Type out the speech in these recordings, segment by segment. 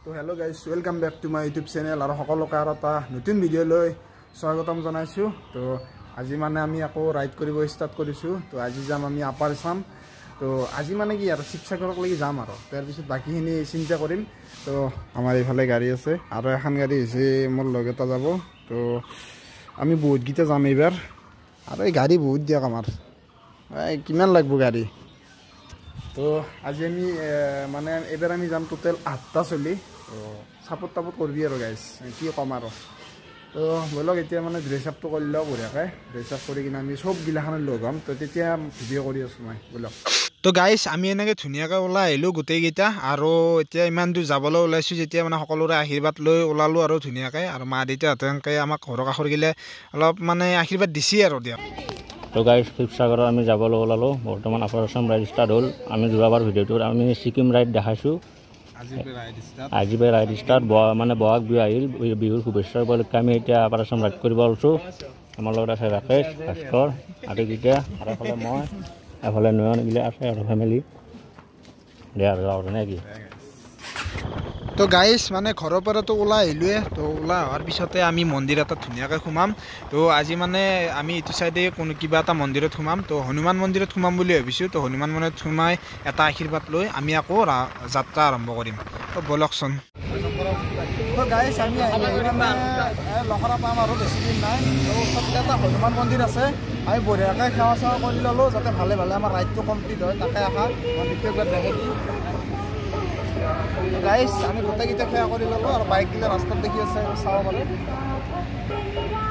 তো hello' guys welcome back to my YouTube channel আৰু সকলোকে আৰু এটা নতুন ভিডিঅ'লৈ স্বাগতম জনাইছোঁ। তো আজি মানে আমি আকৌ ৰাইড কৰিব ষ্টাৰ্ট কৰিছোঁ। তো আজি যাম আমি আপাৰ আছাম। তো আজি মানে কি আৰু শিৱসাগৰলৈকে যাম আৰু তাৰপিছত বাকীখিনি চিন্তা কৰিম। তো আমাৰ এইফালে গাড়ী আছে আৰু এখন গাড়ী হৈছে মোৰ লগ এটা যাব। তো আমি বহুতকেইটা যাম এইবাৰ আৰু এই গাড়ী বহুত দিয়ক আমাৰ কিমান লাগব গাড়ী। তো আজি আমি মানে এবাৰ আমি যাম টোটেল 8টা চলি। তো চাপোৰ্ট টাপোৰ্ট কৰিবি আৰু গাইজ কি ক'ম আৰু। তো ব'লক এতিয়া মানে ড্ৰেছ আপটো কৰি লওঁ বঢ়িয়াকৈ। ড্ৰেছ আপ কৰি কিনে আমি চবগিলাখানে লগ হ'ম। তো তেতিয়া ভিডিঅ' কৰি আছোঁ মই ব'লক। তো গাইজ আমি এনেকৈ ধুনীয়াকৈ ওলাই আহিলোঁ গোটেইকেইটা আৰু এতিয়া ইমান দূৰ যাবলৈ ওলাইছোঁ যেতিয়া মানে সকলোৰে আশীৰ্বাদ লৈ ওলালোঁ আৰু ধুনীয়াকৈ। আৰু মা দেউতাহঁতে এনেকৈ আমাক ঘৰৰ কাষৰ গিলে অলপ মানে আশীৰ্বাদ দিছে আৰু দিয়ক। তো গাইজ শিৱসাগৰত আমি যাবলৈ ওলালোঁ। বৰ্তমান আপাৰ আছাম ৰাইড ষ্টাৰ্ট হ'ল। আমি যোৱাবাৰ ভিডিঅ'টোত আমি ছিকিম ৰাইড দেখাইছোঁ। আজি বাই ৰাইড ষ্টাৰ্ট মানে বহাগ বিহু আহিল। বিহুৰ শুভেচ্ছা উপলক্ষে আমি এতিয়া আপাৰ আছাম ৰাইড কৰিব ওলাইছোঁ। আমাৰ লগত আছে ৰাকেশ, ভাস্কৰ আদিকেইটা আৰু এফালে মই এফালে নয়নগিলা আছে আৰু ফেমিলি দিয়া আৰু নে কি। তো গাইজ মানে ঘৰৰ পৰাতো ওলাই আহিলোৱে। তো ওলাই অহাৰ পিছতে আমি মন্দিৰ এটাত ধুনীয়াকৈ সোমাম। তো আজি মানে আমি এইটো চাইডে কোনো কিবা এটা মন্দিৰত সোমাম। তো হনুমান মন্দিৰত সোমাম বুলি ভাবিছোঁ। তো হনুমান মন্দিৰত সোমাই এটা আশীৰ্বাদ লৈ আমি আকৌ যাত্ৰা আৰম্ভ কৰিম। তো ব'লকচোন। তো গাইজ আমি লখৰা পাম আৰু বেছিদিন নাই। তো ওচৰতে এটা হনুমান মন্দিৰ আছে। আমি বঢ়িয়াকৈ সেৱা চেৱা কৰি ল'লোঁ যাতে ভালে ভালে আমাৰ ৰাইডটো কমপ্লিট হয়। তাকে আশা মন্দিৰটো একবাৰ দেখি দিওঁ। গাইজ আমি গোটেইকেইটা সেৱা কৰি ল'লোঁ আৰু বাইকগিলা ৰাস্তাত দেখি আছে চাব পাৰে।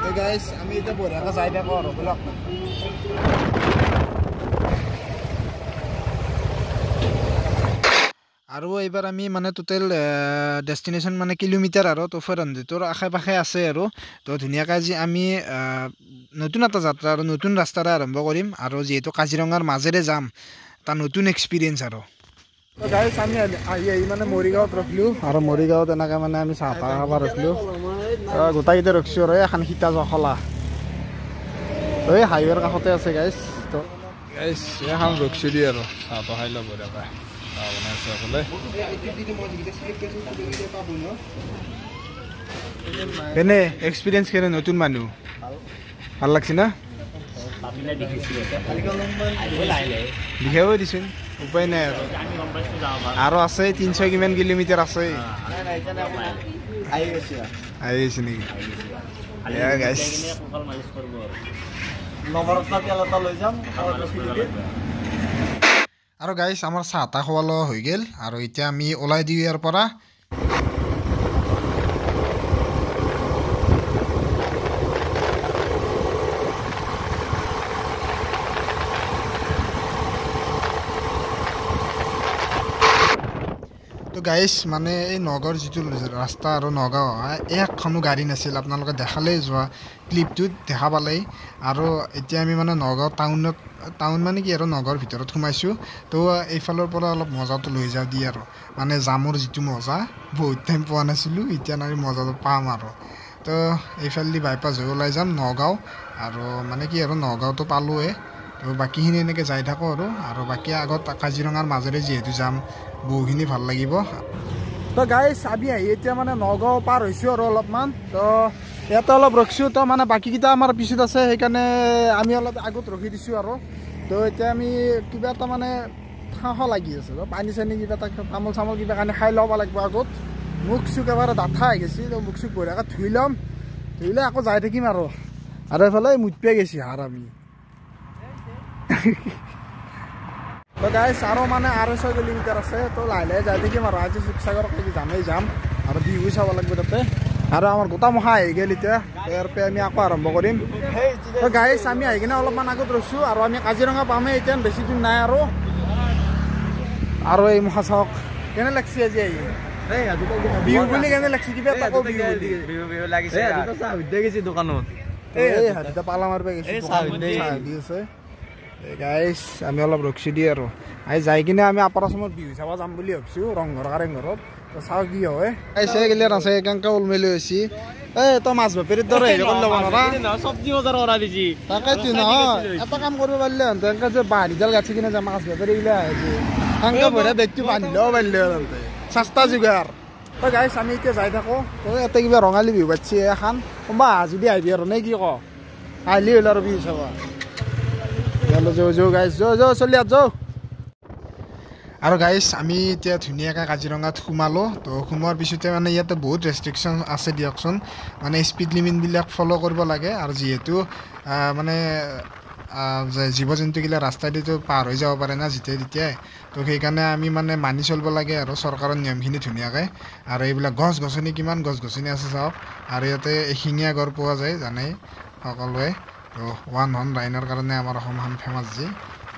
তো গাইজ আমি এতিয়া বঢ়িয়াকৈ যাই থাকোঁ আৰু ব'লক। আৰু এইবাৰ আমি মানে টোটেল ডেষ্টিনেশ্যন মানে কিলোমিটাৰ আৰু তো 400ৰ আশে পাশে আছে আৰু। তো ধুনীয়াকৈ আজি আমি নতুন এটা যাত্ৰা আৰু নতুন ৰাস্তাৰে আৰম্ভ কৰিম। আৰু যিহেতু কাজিৰঙাৰ মাজেৰে যাম এটা নতুন এক্সপিৰিয়েঞ্চ আৰু। তো গাইজ আমি আহি মানে মৰিগাঁৱত ৰখিলোঁ আৰু মৰিগাঁৱত এনেকৈ মানে আমি চাহ তাহ খাব ৰখিলোঁ। গোটেইকেইটা ৰখিছোঁ আৰু এখন সীতা জখলা। তো এই হাইৱেৰ কাষতে আছে গাইজ। তো গাইজ এখন ৰখিছোঁ দিয়ে আৰু চাহ তাহ খাই ল'ব বঢ়িয়াকৈ। কেনে এক্সপিৰিয়েঞ্চ কেনে নতুন মানুহ ভাল লাগছে না? দেখাব দিছোন উপায় নাই আৰু আছে 300 কিমান কিলোমিটাৰ আছে। আহি গৈছে নেকি? আৰু গাইজ আমাৰ চাহ তাহ খোৱা লোৱা হৈ গ'ল আৰু এতিয়া আমি ওলাই দিওঁ ইয়াৰ পৰা। তো গাইজ মানে এই নগাঁৱৰ যিটো ৰাস্তা আৰু নগাঁও একখনো গাড়ী নাছিল। আপোনালোকে দেখালেই যোৱা ক্লিপটোত দেখা পালেই। আৰু এতিয়া আমি মানে নগাঁও টাউন মানে কি আৰু নগাঁৱৰ ভিতৰত সোমাইছোঁ। তো এইফালৰ পৰা অলপ মজাটো লৈ যাওঁ দি আৰু মানে জামৰ যিটো মজা বহুত টাইম পোৱা নাছিলোঁ এতিয়া আমি মজাটো পাম আৰু। তো এইফালেদি বাইপাছ হৈ ওলাই যাম নগাঁও আৰু মানে কি আৰু নগাঁওটো পালোঁৱে। তো বাকীখিনি এনেকৈ যাই থাকোঁ আৰু বাকী আগত কাজিৰঙাৰ মাজেৰে যিহেতু যাম বহুখিনি ভাল লাগিব। তো গাইজ আমি আহি এতিয়া মানে নগাঁও পাৰ হৈছোঁ আৰু অলপমান। তো ইয়াতে অলপ ৰখিছোঁ। তো মানে বাকীকেইটা আমাৰ পিছত আছে সেইকাৰণে আমি অলপ আগত ৰখি দিছোঁ আৰু। তো এতিয়া আমি কিবা এটা মানে খাওঁ লাগি আছে। তো পানী চানী কিবা এটা তামোল চামোল কিবা কাৰণে খাই ল'ব লাগিব আগত। মুখ চুখ এবাৰ ডাঠা হৈ গৈছে। তো মুখ চুখ বঢ়িয়াকৈ ধুই ল'ম। ধুই লৈ আকৌ যাই থাকিম আৰু এইফালে মুঠপে গৈছে আৰু আমি। তো গাইজ আৰু মানে 6 কিলোমিটাৰ আছে। তো লাহে লাহে যাই থাকিম আৰু আজি শিৱসাগৰলৈকে যাম আৰু বিহু চাব লাগিব তাতে। আৰু আমাৰ গোটা মখা আহি গ'ল এতিয়া। ইয়াৰ পৰা আমি আকৌ আৰম্ভ কৰিম। তো গাইজ আমি আহি কিনে অলপমান আগত ৰৈছোঁ আৰু আমি কাজিৰঙা পামেই এতিয়া বেছি দিন নাই আৰু এই মখা চাওক কেনে লাগছে আজি আহি বিহু বুলি কেনে লাগছে কিবা এটা বিহু লাগিছে দোকানত এই হাতিটা পালা মাৰিব গৈছে। গাইজ আমি অলপ ৰখিছোঁ দিয়ে আৰু যাই কিনে আমি আপাৰ আছামত বিহু চাব যাম বুলি ভাবিছোঁ ৰংঘৰ কাৰেংঘৰত। তো চাওঁ কি হয়। চাই গেলে আছে কেনেকৈ ওলমেলি হৈছে। এই তই মাছ বেপাৰীৰ দৰে হেৰি কৰি ল'ব নোৱাৰা চব্জি বজাৰ কৰা দিছি। তাকেতো নহয় এটা কাম কৰিব পাৰিলে তেনেকৈ যে বাঁহীডাল গাঁঠি কিনে যে মাছ বেপাৰীগিলা আহিছে সেনেকৈ বঢ়িয়া বেগটো বান্ধি ল'ব পাৰিলে চেষ্টা যোগাৰ গাইছ আমি এতিয়া যাই থাকোঁ ইয়াতে কিবা ৰঙালী বিহু পাতিছে এখন কোনোবা যদি আহিবি আৰু নে কি ক আহিলি হ'ল আৰু বিহু চাব যৌ গাইছ যৌ চলি যাওঁ আৰু গাইছ আমি এতিয়া ধুনীয়াকৈ কাজিৰঙাত সোমালোঁ তো সোমোৱাৰ পিছতে মানে ইয়াতে বহুত ৰেষ্ট্ৰিকশ্যন আছে দিয়কচোন মানে স্পীড লিমিটবিলাক ফ'ল' কৰিব লাগে আৰু যিহেতু মানে জীৱ জন্তুগিলা ৰাস্তাইদিতো পাৰ হৈ যাব পাৰে না যেতিয়াই তেতিয়াই তো সেইকাৰণে আমি মানে মানি চলিব লাগে আৰু চৰকাৰৰ নিয়মখিনি ধুনীয়াকৈ আৰু এইবিলাক গছ গছনি কিমান গছ গছনি আছে চাওক আৰু ইয়াতে এশিঙীয়া গড় পোৱা যায় জানেই সকলোৱে তো ওৱান হৰ্ণ ৰাইনৰ কাৰণে আমাৰ অসমখন ফেমাছ যি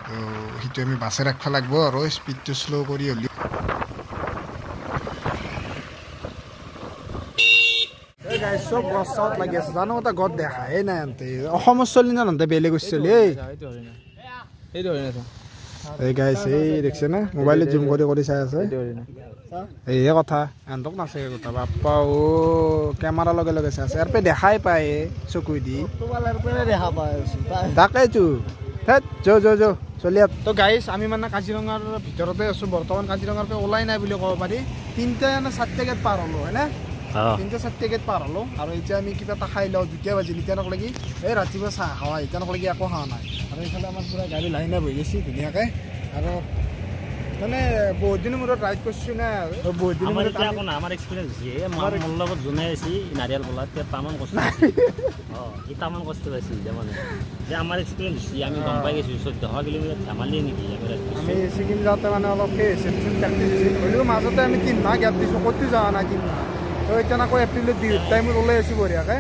তো সেইটো আমি বাছে ৰাখিব লাগিব আৰু স্পীডটো শ্ল' কৰি হ'লেও চব গছ চত লাগি আছে জানো এটা গছ দেখাই নাই আনতে অসমৰ চলি না নন্তে বেলেগ চলি এই গাইছ এই দেখছে না মোবাইলত জুম কৰি চাই আছে এইহে কথা এন্তক নাছে কথা বাপ্পা অ কেমেৰা লগে লগে চাই আছে ইয়াৰ পে দেখাই পায় চকু দি দেখা পাই তাকেইতো যৌ চলি তো গাইছ আমি মানে কাজিৰঙাৰ ভিতৰতে আছোঁ বৰ্তমান কাজিৰঙাৰ পৰা ওলাই নাই বুলি ক'ব পাৰি 3টা নে 4টা গেট পাৰ হ'লোঁ হয়নে 3টা 4টা গেট পাৰ হ'লোঁ আৰু এতিয়া আমি কিবা এটা খাই লওঁ 2টা বাজিল এতিয়ানক লাগি এই ৰাতিপুৱা চাহ খাৱা এতিয়ানক লাগি একো খোৱা নাই আৰু এইফালে আমাৰ পুৰা গাড়ী লাইনে বহি গৈছে ধুনীয়াকৈ আৰু মানে বহুত দিনৰ মূৰত ৰাইড কৰিছোঁ না বহুত দিনৰ মূৰত আমাৰ এক্সপিৰিয়েঞ্চ হৈছে মোৰ লগত যোনে আহিছে নাৰিয়াল বলাত তামান কষ্ট ইটামান কষ্ট পাইছে মানে যে আমাৰ এক্সপিৰিয়েঞ্চ হৈছে আমি গম পাই গৈছোঁ 1400 কিলোমিটাৰ ধেমালি নেকি আমি ছিকিম যাওঁতে মানে অলপ প্ৰেক্টিছ হ'লেও মাজতে আমি 3 মাহ গেপ দিছোঁ ক'তো যোৱা নাই 3 মাহ তো এতিয়া আকৌ এপ্ৰিলত বিহুৰ টাইমত ওলাই আছোঁ বঢ়িয়াকৈ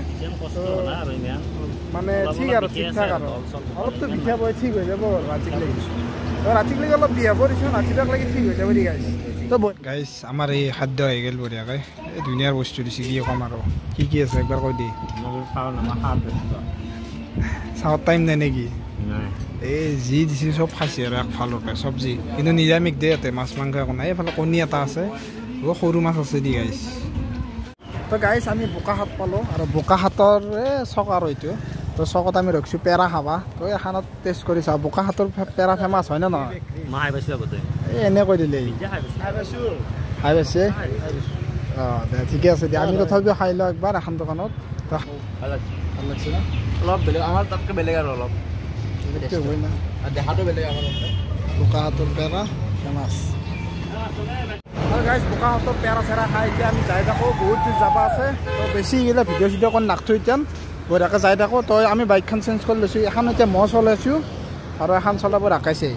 মানে ঠিক আৰু ঠিক ঠাক আৰু অলপতো বিষাব ঠিক হৈ যাব ৰাতিক লাগি অলপ বিয়া পৰিছোঁ ৰাতিপুৱাক লাগি ঠিক হৈ যাব দি গাইছ তো গাইছ আমাৰ এই খাদ্য হৈ গ'ল বঢ়িয়াকৈ এই ধুনীয়াৰ বস্তু দিছে কি কম আৰু কি আছে একবাৰ কৈ দি চাহৰ টাইম নাই নেকি এই যি দিছে চব খাইছে আৰু একফালৰ পৰা চব্জি কিন্তু নিৰামিষ দে ইয়াতে মাছ মাংস একো নাই এইফালে কণী এটা আছে সৰু মাছ আছে দি গাইছ তো গাইছ আমি বোকাখাট পালোঁ আৰু বোকাখাটৰ চক আৰু এইটো তো চকত আমি ৰখিছোঁ পেৰা খাবা তো এখনত টেষ্ট কৰি চাওঁ বোকাখাটৰ পেৰা ফেমাছ হয় নে নহয় এই এনে কৈ দিলে খাই পাইছে অঁ দে ঠিকে আছে দিয়া আমি তথাপিও খাই লওঁ একবাৰ এখন দোকানত ভাল লাগছে না অলপ বেলেগ আমাৰ তাতকৈ বেলেগ আৰু অলপ হয় না দেখাটো বেলেগ আমাৰ বোকাখাটৰ পেৰা ফেমাছ গাইছ বোকাখাটৰ পেৰা চেৰা খাই এতিয়া আমি যাই থাকোঁ বহুত দূৰ যাব আছে তো বেছি গ'লে ভিডিঅ' চিডিঅ' অকণ নাখটো এতিয়া বঢ়িয়াকৈ যাই থাকোঁ তই আমি বাইকখন চেঞ্জ কৰি লৈছোঁ এখন এতিয়া মই চলাইছোঁ আৰু এখন চলাব ৰাখাইছে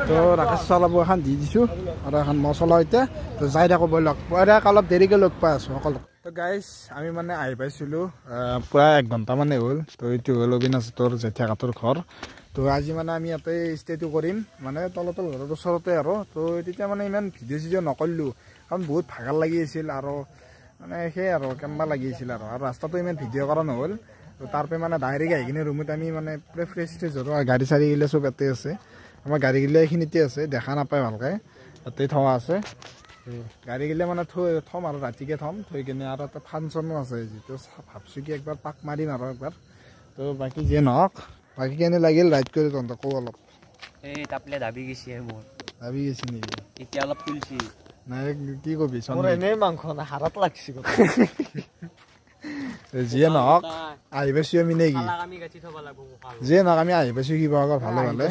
তো ৰাকেশ চলাব এখন দি দিছোঁ আৰু এখন মই চলাওঁ এতিয়া তো যাই থাকোঁ ব'লক বঢ়িয়াকৈ অলপ দেৰিকৈ লগ পাই আছোঁ সকলো তো গাইছ আমি মানে আহি পাইছিলোঁ প্ৰায় 1 ঘণ্টামানে হ'ল তো এইটো হ'ল অবিনাশহঁতৰ জেঠীয়াহঁতৰ ঘৰ তো আজি মানে আমি ইয়াতে ষ্টেটো কৰিম মানে তলতল ঘৰৰ ওচৰতে আৰু তো তেতিয়া মানে ইমান ভিডিঅ' চিডিঅ' নকৰিলোঁ কাৰণ বহুত ভাগৰ লাগি আছিল আৰু মানে সেই আৰু কেনেবা লাগি আছিল আৰু ৰাস্তাটো ইমান ভিডিঅ' কৰা নহ'ল তো তাৰপৰা মানে ডাইৰেক্ট আহি কিনে ৰুমত আমি মানে পুৰা ফ্ৰেছ হ'লোঁ আৰু গাড়ী চাড়ী গিলা চব ইয়াতে আছে আমাৰ গাড়ীগিলা এইখিনিতে আছে দেখা নাপায় ভালকৈ ইয়াতে থোৱা আছে গাড়ীগিলা মানে থ'ম আৰু ৰাতিকৈ থ'ম থৈ কিনে আৰু এটা ফাংচনো আছে যিটো ভাবছোঁ কি একবাৰ পাক মাৰিম আৰু একবাৰ তো বাকী যিয়ে নহওক বাকী কেনে লাগিল ৰাইড কৰি তহঁতক কওঁ অলপ এই তাপলে দাবি গৈছে মোৰ দাবি গৈছে নেকি এতিয়া অলপ তুলছি নাই কি কবি মোৰ এনেই মাংস না হাৰত লাগছি যিয়ে নহওক আহি পাইছোঁ আমি নেকি যিয়ে নহওক আমি আহি পাইছোঁ শিৱসাগৰ ভালে ভালে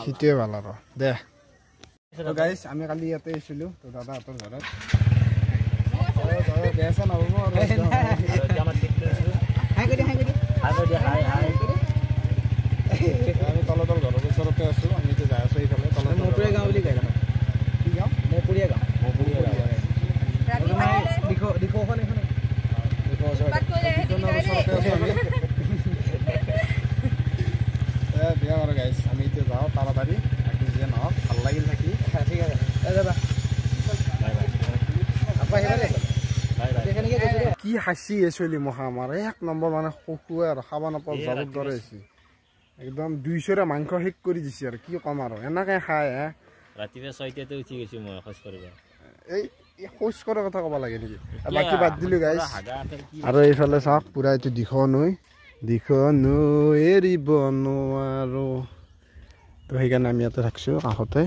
সেইটোৱে ভাল আৰু দে গাইছ আমি কালি ইয়াতে আহিছিলোঁ তো দাদাহঁতৰ ঘৰত বেয়া চেয়া নহ'ব আমি তলতল ঘৰৰ ওচৰতে আছোঁ আমি এতিয়া যাই আছোঁ এইফালে মপুৰীয়া গাঁও বুলি কয় কি গাঁও মপুৰীয়া গাঁও দিশখন এইখন দিয়া বাৰু গাইছ আমি এতিয়া যাওঁ তাড়াতাড়ি বাকী যিয়ে নহওক ভাল লাগিল থাকি ঠিক আছে কি হাঁচি চলি মহা আমাৰ 1 নম্বৰ মানে শুকুৱাই আৰু খাব নাপাওঁ জাবৰ দৰে হৈছে একদম 200ৰে মাংস শেষ কৰি দিছে আৰু কি ক'ম আৰু এনেকৈ খাই ৰাতিপুৱা 6টাতে উঠি গৈছোঁ মই খোজ কৰিব এই খোজ কৰাৰ কথা ক'ব লাগে নেকি বাকী বাদ দিলোঁ গাইছ আৰু এইফালে চাওক পূৰা এইটো দিশ নৈ এৰিব নোৱাৰো তো সেইকাৰণে আমি ইয়াতে থাকছোঁ কাষতে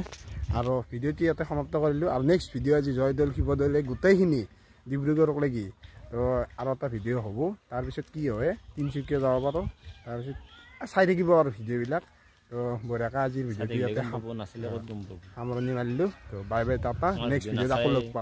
আৰু ভিডিঅ'টি ইয়াতে সমাপ্ত কৰিলোঁ আৰু নেক্সট ভিডিঅ' আজি জয়দৌল শিৱদৌল এই গোটেইখিনি ডিব্ৰুগড়ক লাগি তো আৰু এটা ভিডিঅ' হ'ব তাৰপিছত কি হয় তিনিচুকীয়া যাব পাৰোঁ তাৰপিছত চাই থাকিব আৰু ভিডিঅ'বিলাক তো বঢ়িয়াকৈ আজিৰ ভিডিঅ'টি ইয়াতে সামৰণি মাৰিলোঁ তো বাই বাই টাটা নেক্সট ভিডিঅ'ত আকৌ লগ পাম